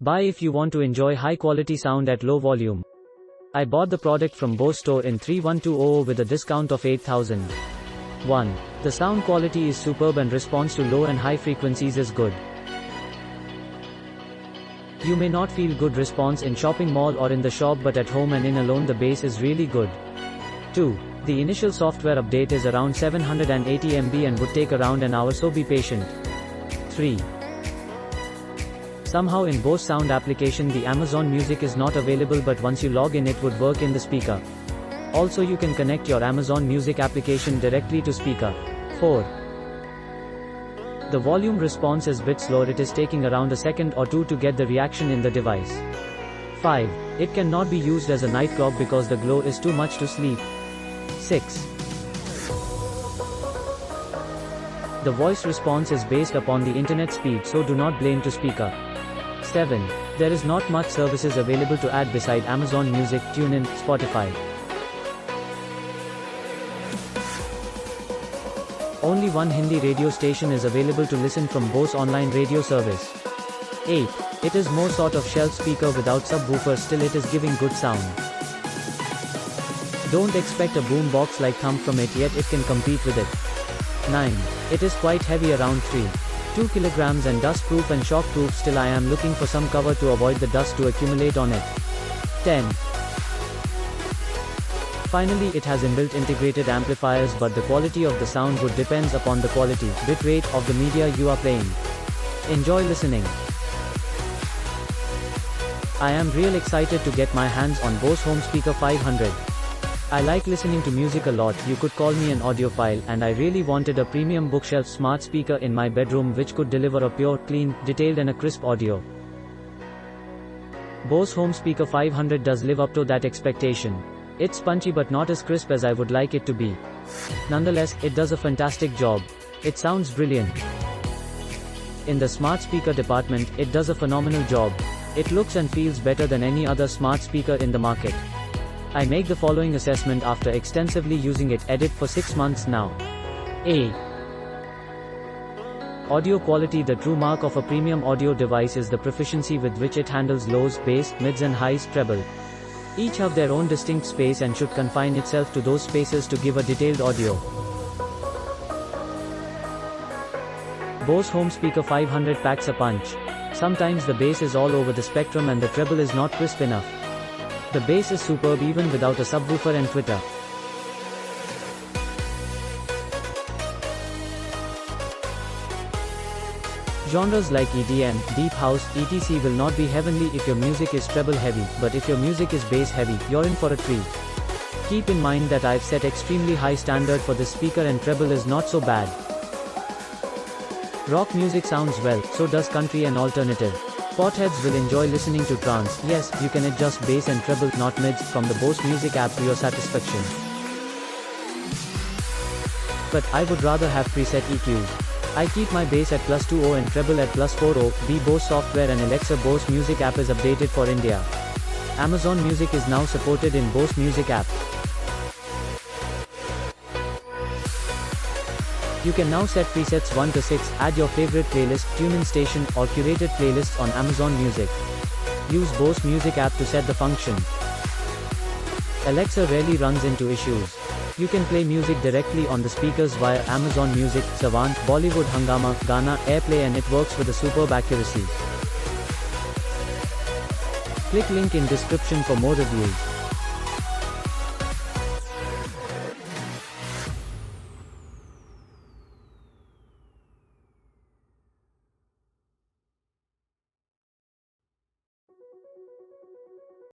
Buy if you want to enjoy high quality sound at low volume. I bought the product from Bose store in 31200 with a discount of 8000. 1. The sound quality is superb and response to low and high frequencies is good. You may not feel good response in shopping mall or in the shop, but at home and in alone the bass is really good. 2. The initial software update is around 780 MB and would take around an hour, so be patient. 3. Somehow in Bose sound application the Amazon Music is not available, but once you log in it would work in the speaker. Also you can connect your Amazon Music application directly to speaker. 4. The volume response is bit slower, it is taking around a second or two to get the reaction in the device. 5. It cannot be used as a night clock because the glow is too much to sleep. 6. The voice response is based upon the internet speed, so do not blame to speaker. 7. There is not much services available to add beside Amazon Music, TuneIn, Spotify. Only one Hindi radio station is available to listen from Bose online radio service. 8. It is more sort of shelf speaker without subwoofer, still it is giving good sound. Don't expect a boom box like Thumb from it, yet it can compete with it. 9. It is quite heavy, around 2 kilograms and dust proof and shock proof, still I am looking for some cover to avoid the dust to accumulate on it. 10. Finally, it has inbuilt integrated amplifiers, but the quality of the sound would depends upon the quality, bit rate of the media you are playing. Enjoy listening. I am real excited to get my hands on Bose Home Speaker 500. I like listening to music a lot, you could call me an audiophile, and I really wanted a premium bookshelf smart speaker in my bedroom which could deliver a pure, clean, detailed and a crisp audio. Bose Home Speaker 500 does live up to that expectation. It's punchy but not as crisp as I would like it to be. Nonetheless, it does a fantastic job. It sounds brilliant. In the smart speaker department, it does a phenomenal job. It looks and feels better than any other smart speaker in the market. I make the following assessment after extensively using it. Edit for 6 months now. A. Audio quality. The true mark of a premium audio device is the proficiency with which it handles lows, bass, mids and highs, treble. Each have their own distinct space and should confine itself to those spaces to give a detailed audio. Bose Home Speaker 500 packs a punch. Sometimes the bass is all over the spectrum and the treble is not crisp enough. The bass is superb even without a subwoofer and tweeter. Genres like EDM, Deep House, etc. will not be heavenly if your music is treble heavy, but if your music is bass heavy, you're in for a treat. Keep in mind that I've set extremely high standard for this speaker and treble is not so bad. Rock music sounds well, so does country and alternative. Potheads will enjoy listening to trance. Yes, you can adjust bass and treble, not mids, from the Bose Music app to your satisfaction. But I would rather have preset EQs. I keep my bass at +20 and treble at +40. B. Bose software and Alexa. Bose Music app is updated for India. Amazon Music is now supported in Bose Music app. You can now set presets 1 to 6, add your favorite playlist, TuneIn station, or curated playlists on Amazon Music. Use Bose Music app to set the function. Alexa rarely runs into issues. You can play music directly on the speakers via Amazon Music, Saavn, Bollywood Hungama, Gaana, AirPlay, and it works with a superb accuracy. Click link in description for more reviews.